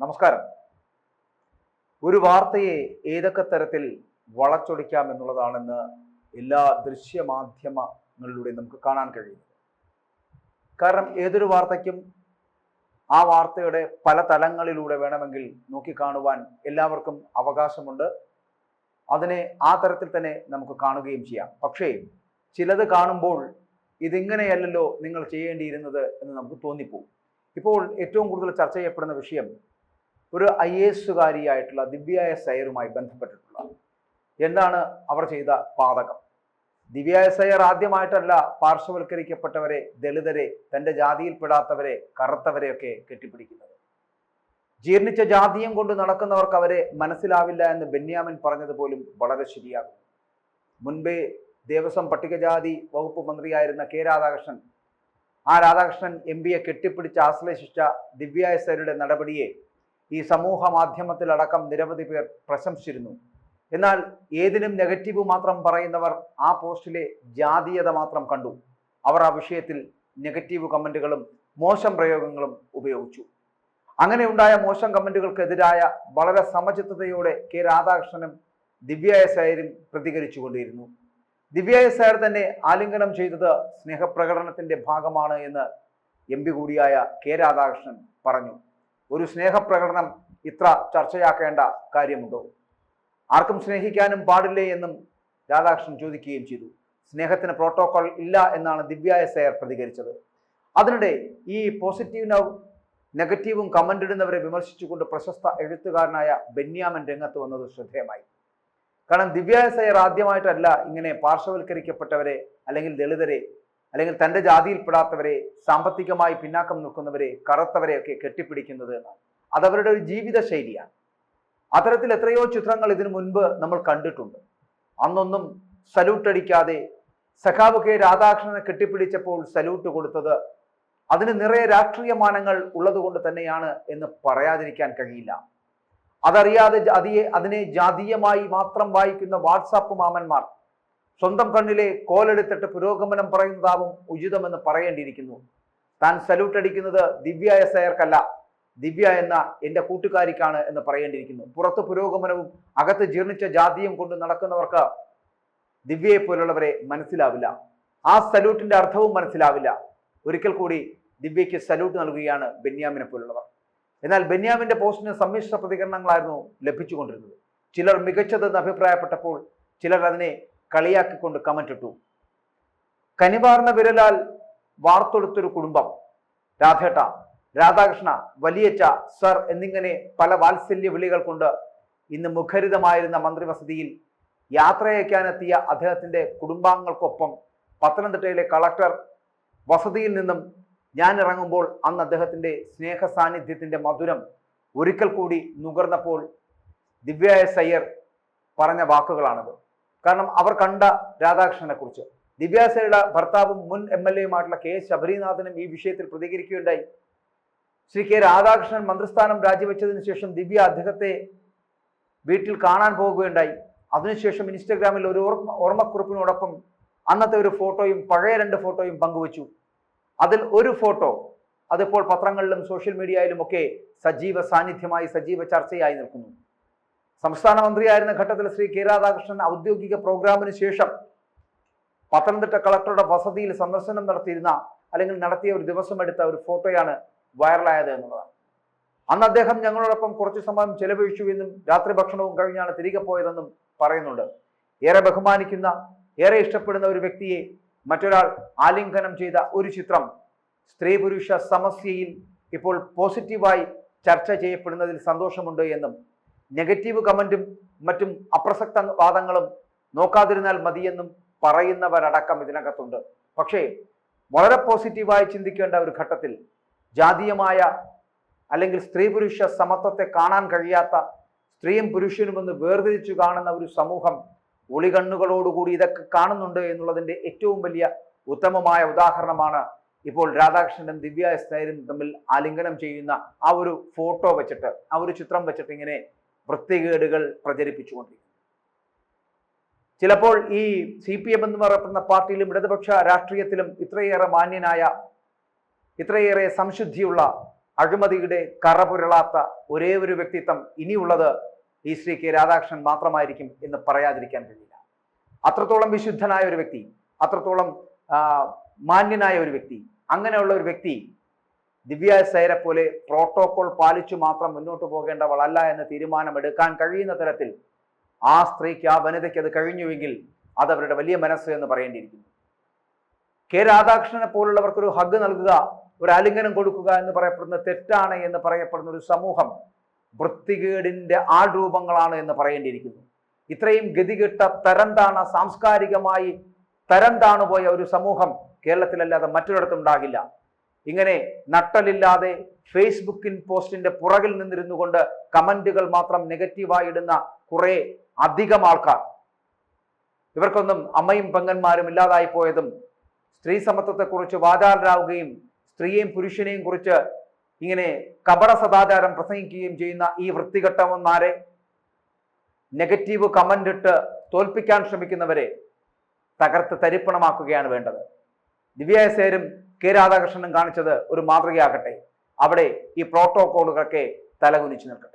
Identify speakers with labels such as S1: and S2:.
S1: നമസ്കാരം. ഒരു വാർത്തയെ ഏതൊക്കെ തരത്തിൽ വളച്ചൊടിക്കാം എന്നുള്ളതാണെന്ന് എല്ലാ ദൃശ്യമാധ്യമങ്ങളിലൂടെ നമുക്ക് കാണാൻ കഴിയുന്നത്. കാരണം ഏതൊരു വാർത്തയ്ക്കും ആ വാർത്തയുടെ പല തലങ്ങളിലൂടെ വേണമെങ്കിൽ നോക്കിക്കാണുവാൻ എല്ലാവർക്കും അവകാശമുണ്ട്. അതിനെ ആ തരത്തിൽ തന്നെ നമുക്ക് കാണുകയും ചെയ്യാം. പക്ഷേ ചിലത് കാണുമ്പോൾ ഇതിങ്ങനെയല്ലല്ലോ നിങ്ങൾ ചെയ്യേണ്ടിയിരുന്നത് എന്ന് നമുക്ക് തോന്നിപ്പോകും. ഇപ്പോൾ ഏറ്റവും കൂടുതൽ ചർച്ച ചെയ്യപ്പെടുന്ന വിഷയം ഒരു IAS-കാരിയായിട്ടുള്ള ദിവ്യ എസ് അയ്യറുമായി ബന്ധപ്പെട്ടിട്ടുള്ള എന്താണ് അവർ ചെയ്ത പാതകം. ദിവ്യ എസ് അയ്യർ ആദ്യമായിട്ടല്ല പാർശ്വവൽക്കരിക്കപ്പെട്ടവരെ, ദളിതരെ, തൻ്റെ ജാതിയിൽപ്പെടാത്തവരെ, കറുത്തവരെയൊക്കെ കെട്ടിപ്പിടിക്കുന്നത്. ജീർണിച്ച ജാതിയം കൊണ്ട് നടക്കുന്നവർക്ക് അവരെ മനസ്സിലാവില്ല എന്ന് ബെന്യാമിൻ പറഞ്ഞതുപോലും വളരെ ശരിയാകും. മുൻപേ ദേവസ്വം പട്ടികജാതി വകുപ്പ് മന്ത്രിയായിരുന്ന കെ രാധാകൃഷ്ണൻ, ആ രാധാകൃഷ്ണൻ MP-യെ കെട്ടിപ്പിടിച്ച് ആശ്ലേഷിച്ച ദിവ്യ എസ് അയ്യരുടെ നടപടിയെ ഈ സമൂഹ മാധ്യമത്തിലടക്കം നിരവധി പേർ പ്രശംസിച്ചിരുന്നു. എന്നാൽ ഏതിനും നെഗറ്റീവ് മാത്രം പറയുന്നവർ ആ പോസ്റ്റിലെ ജാതീയത മാത്രം കണ്ടു. അവർ ആ വിഷയത്തിൽ നെഗറ്റീവ് കമന്റുകളും മോശം പ്രയോഗങ്ങളും ഉപയോഗിച്ചു. അങ്ങനെ ഉണ്ടായ മോശം കമന്റുകൾക്കെതിരായ വളരെ സമചിത്തതയോടെ കെ രാധാകൃഷ്ണനും ദിവ്യ എസ് അയ്യരും പ്രതികരിച്ചുകൊണ്ടിരുന്നു. ദിവ്യ എസ് അയ്യർ തന്നെ ആലിംഗനം ചെയ്തത് സ്നേഹപ്രകടനത്തിന്റെ ഭാഗമാണ് എന്ന് MP കൂടിയായ കെ രാധാകൃഷ്ണൻ പറഞ്ഞു. ഒരു സ്നേഹപ്രകടനം ഇത്ര ചർച്ചയാക്കേണ്ട കാര്യമുണ്ടോ? ആർക്കും സ്നേഹിക്കാനും പാടില്ലേ എന്നും രാധാകൃഷ്ണൻ ചോദിക്കുകയും ചെയ്തു. സ്നേഹത്തിന് പ്രോട്ടോകോൾ ഇല്ല എന്നാണ് ദിവ്യ എസ് അയ്യർ പ്രതികരിച്ചത്. അതിനിടെ ഈ പോസിറ്റീവും നെഗറ്റീവും കമന്റ് ഇടുന്നവരെ വിമർശിച്ചുകൊണ്ട് പ്രശസ്ത എഴുത്തുകാരനായ ബെന്യാമിൻ രംഗത്ത് വന്നത് ശ്രദ്ധേയമായി. കാരണം ദിവ്യ എസ് അയ്യർ ആദ്യമായിട്ടല്ല ഇങ്ങനെ പാർശ്വവൽക്കരിക്കപ്പെട്ടവരെ, അല്ലെങ്കിൽ ദളിതരെ, അല്ലെങ്കിൽ തൻ്റെ ജാതിയിൽപ്പെടാത്തവരെ, സാമ്പത്തികമായി പിന്നാക്കം നിൽക്കുന്നവരെ, കറുത്തവരെയൊക്കെ കെട്ടിപ്പിടിക്കുന്നത് എന്നാണ്. അതവരുടെ ഒരു ജീവിത ശൈലിയാണ്. അത്തരത്തിൽ എത്രയോ ചിത്രങ്ങൾ ഇതിനു മുൻപ് നമ്മൾ കണ്ടിട്ടുണ്ട്. അന്നൊന്നും സല്യൂട്ട് അടിക്കാതെ സഖാവ് കെ രാധാകൃഷ്ണനെ കെട്ടിപ്പിടിച്ചപ്പോൾ സല്യൂട്ട് കൊടുത്തത് അതിന് നിറയെ രാഷ്ട്രീയ മാനങ്ങൾ ഉള്ളതുകൊണ്ട് തന്നെയാണ് എന്ന് പറയാതിരിക്കാൻ കഴിയില്ല. അതറിയാതെ അതിനെ ജാതീയമായി മാത്രം വായിക്കുന്ന വാട്സാപ്പ് മാമന്മാർ സ്വന്തം കണ്ണിലെ കോലെടുത്തിട്ട് പുരോഗമനം പറയുന്നതാവും ഉചിതമെന്ന് പറയേണ്ടിയിരിക്കുന്നു. താൻ സല്യൂട്ട് അടിക്കുന്നത് ദിവ്യ എസ് അയ്യർക്കല്ല, ദിവ്യ എന്ന എൻ്റെ കൂട്ടുകാരിക്കാണ് എന്ന് പറയേണ്ടിയിരിക്കുന്നു. പുറത്ത് പുരോഗമനവും അകത്ത് ജീർണിച്ച ജാതിയും കൊണ്ട് നടക്കുന്നവർക്ക് ദിവ്യയെ പോലുള്ളവരെ മനസ്സിലാവില്ല. ആ സല്യൂട്ടിന്റെ അർത്ഥവും മനസ്സിലാവില്ല. ഒരിക്കൽ കൂടി ദിവ്യയ്ക്ക് സല്യൂട്ട് നൽകുകയാണ് ബെന്യാമിനെ പോലുള്ളവർ. എന്നാൽ ബെന്യാമിന്റെ പോസ്റ്റിന് സമ്മിശ്ര പ്രതികരണങ്ങളായിരുന്നു ലഭിച്ചുകൊണ്ടിരുന്നത്. ചിലർ മികച്ചതെന്ന് അഭിപ്രായപ്പെട്ടപ്പോൾ ചിലർ അതിനെ കളിയാക്കിക്കൊണ്ട് കമന്റ് ഇട്ടു. കനിവാർന്ന വിരലാൽ വാർത്തെടുത്തൊരു കുടുംബം, രാധേട്ട, രാധാകൃഷ്ണ, വലിയച്ച, സർ എന്നിങ്ങനെ പല വാത്സല്യ വിളികൾ കൊണ്ട് ഇന്ന് മുഖരിതമായിരുന്ന മന്ത്രിവസതിയിൽ യാത്രയക്കാനെത്തിയ അദ്ദേഹത്തിന്റെ കുടുംബാംഗങ്ങൾക്കൊപ്പം പത്തനംതിട്ടയിലെ കളക്ടർ വസതിയിൽ നിന്നും ഞാൻ ഇറങ്ങുമ്പോൾ അന്ന് അദ്ദേഹത്തിന്റെ സ്നേഹ സാന്നിധ്യത്തിന്റെ മധുരം ഒരിക്കൽ കൂടി നുകർന്നപ്പോൾ ദിവ്യ എസ് അയ്യർ പറഞ്ഞ വാക്കുകളാണത്. കാരണം അവർ കണ്ട രാധാകൃഷ്ണനെ കുറിച്ച്. ദിവ്യ എസ് അയ്യരുടെ ഭർത്താവും മുൻ MLA-യുമായിട്ടുള്ള K ശബരിനാഥനും ഈ വിഷയത്തിൽ പ്രതികരിക്കുകയുണ്ടായി. ശ്രീ K രാധാകൃഷ്ണൻ മന്ത്രിസ്ഥാനം രാജിവെച്ചതിന് ശേഷം ദിവ്യ അദ്ദേഹത്തെ വീട്ടിൽ കാണാൻ പോകുകയുണ്ടായി. അതിനുശേഷം ഇൻസ്റ്റഗ്രാമിൽ ഒരു ഓർമ്മക്കുറിപ്പിനോടൊപ്പം അന്നത്തെ ഒരു ഫോട്ടോയും പഴയ 2 ഫോട്ടോയും പങ്കുവച്ചു. അതിൽ ഒരു ഫോട്ടോ അതിപ്പോൾ പത്രങ്ങളിലും സോഷ്യൽ മീഡിയയിലും ഒക്കെ സജീവ സാന്നിധ്യമായി, സജീവ ചർച്ചയായി നിൽക്കുന്നു. സംസ്ഥാന മന്ത്രിയായിരുന്ന ഘട്ടത്തിൽ ശ്രീ K രാധാകൃഷ്ണൻ ഔദ്യോഗിക പ്രോഗ്രാമിന് ശേഷം പത്തനംതിട്ട കളക്ടറുടെ വസതിയിൽ സന്ദർശനം നടത്തിയ ഒരു ദിവസം എടുത്ത ഒരു ഫോട്ടോയാണ് വൈറലായത് എന്നുള്ളതാണ്. അന്ന് അദ്ദേഹം ഞങ്ങളോടൊപ്പം കുറച്ചു സമയം ചെലവഴിച്ചു എന്നും രാത്രി ഭക്ഷണവും കഴിഞ്ഞാണ് തിരികെ പോയതെന്നും പറയുന്നുണ്ട്. ഏറെ ബഹുമാനിക്കുന്ന, ഏറെ ഇഷ്ടപ്പെടുന്ന ഒരു വ്യക്തിയെ മറ്റൊരാൾ ആലിംഗനം ചെയ്ത ഒരു ചിത്രം സ്ത്രീ പുരുഷ സമസ്യയിൽ ഇപ്പോൾ പോസിറ്റീവായി ചർച്ച ചെയ്യപ്പെടുന്നതിൽ സന്തോഷമുണ്ട് എന്നും നെഗറ്റീവ് കമന്റും മറ്റും അപ്രസക്ത വാദങ്ങളും നോക്കാതിരുന്നാൽ മതിയെന്നും പറയുന്നവരടക്കം ഇതിനകത്തുണ്ട്. പക്ഷേ വളരെ പോസിറ്റീവായി ചിന്തിക്കേണ്ട ഒരു ഘട്ടത്തിൽ ജാതീയമായ അല്ലെങ്കിൽ സ്ത്രീ പുരുഷ സമത്വത്തെ കാണാൻ കഴിയാത്ത, സ്ത്രീയും പുരുഷനുമെന്ന് വേർതിരിച്ചു കാണുന്ന ഒരു സമൂഹം ഒളികണ്ണുകളോടുകൂടി ഇതൊക്കെ കാണുന്നുണ്ട് എന്നുള്ളതിൻ്റെ ഏറ്റവും വലിയ ഉത്തമമായ ഉദാഹരണമാണ് ഇപ്പോൾ രാധാകൃഷ്ണനും ദിവ്യ എസ് അയ്യരും തമ്മിൽ ആലിംഗനം ചെയ്യുന്ന ആ ഒരു ഫോട്ടോ വെച്ചിട്ട്, ആ ഒരു ചിത്രം വെച്ചിട്ട് ഇങ്ങനെ വൃത്തികേടുകൾ പ്രചരിപ്പിച്ചുകൊണ്ടിരിക്കുന്നു. ചിലപ്പോൾ ഈ CPM എന്ന് പറയുന്ന പാർട്ടിയിലും ഇടതുപക്ഷ രാഷ്ട്രീയത്തിലും ഇത്രയേറെ മാന്യനായ, ഇത്രയേറെ സംശുദ്ധിയുള്ള അഴിമതിയുടെ കറപുരളാത്ത ഒരേ ഒരു വ്യക്തിത്വം ഇനിയുള്ളത് ഈ ശ്രീ കെ രാധാകൃഷ്ണൻ മാത്രമായിരിക്കും എന്ന് പറയാതിരിക്കാൻ കഴിയില്ല. അത്രത്തോളം വിശുദ്ധനായ ഒരു വ്യക്തി, അത്രത്തോളം മാന്യനായ ഒരു വ്യക്തി, അങ്ങനെയുള്ള ഒരു വ്യക്തി ദിവ്യ സേരെ പോലെ പ്രോട്ടോകോൾ പാലിച്ചു മാത്രം മുന്നോട്ട് പോകേണ്ടവളല്ല എന്ന് തീരുമാനമെടുക്കാൻ കഴിയുന്ന തരത്തിൽ ആ സ്ത്രീക്ക്, ആ വനിതയ്ക്ക് അത് കഴിഞ്ഞുവെങ്കിൽ അത് അവരുടെ വലിയ മനസ്സ് എന്ന് പറയേണ്ടിയിരിക്കുന്നു. കെ രാധാകൃഷ്ണനെ പോലുള്ളവർക്കൊരു ഹഗ് നൽകുക, ഒരു ആലിംഗനം കൊടുക്കുക എന്ന് പറയപ്പെടുന്ന തെറ്റാണ് എന്ന് പറയപ്പെടുന്ന ഒരു സമൂഹം വൃത്തികേടിന്റെ ആൾരൂപങ്ങളാണ് എന്ന് പറയേണ്ടിയിരിക്കുന്നു. ഇത്രയും ഗതികെട്ട തരംതാണ, സാംസ്കാരികമായി തരംതാണുപോയ ഒരു സമൂഹം കേരളത്തിലല്ലാതെ മറ്റൊരിടത്തും ഉണ്ടാകില്ല. ഇങ്ങനെ നട്ടലില്ലാതെ ഫേസ്ബുക്കിൻ പോസ്റ്റിന്റെ പുറകിൽ നിന്നിരുന്നു കൊണ്ട് കമന്റുകൾ മാത്രം നെഗറ്റീവായി ഇടുന്ന കുറെ അധികം ആൾക്കാർ, ഇവർക്കൊന്നും അമ്മയും പെങ്ങന്മാരും ഇല്ലാതായി പോയതും സ്ത്രീ സമത്വത്തെക്കുറിച്ച് വാചാലരാകുകയും സ്ത്രീയെയും പുരുഷനെയും കുറിച്ച് ഇങ്ങനെ കപട സദാചാരം പ്രസംഗിക്കുകയും ചെയ്യുന്ന ഈ വൃത്തികെട്ടവന്മാരെ, നെഗറ്റീവ് കമന്റ് ഇട്ട് തോൽപ്പിക്കാൻ ശ്രമിക്കുന്നവരെ തകർത്ത് തരിപ്പണമാക്കുകയാണ് വേണ്ടത്. ദിവ്യ സേരും കെ രാധാകൃഷ്ണനും കാണിച്ചത് ഒരു മാതൃകയാകട്ടെ. അവിടെ ഈ പ്രോട്ടോകോളുകളൊക്കെ തലകുനിച്ചു നിൽക്കട്ടെ.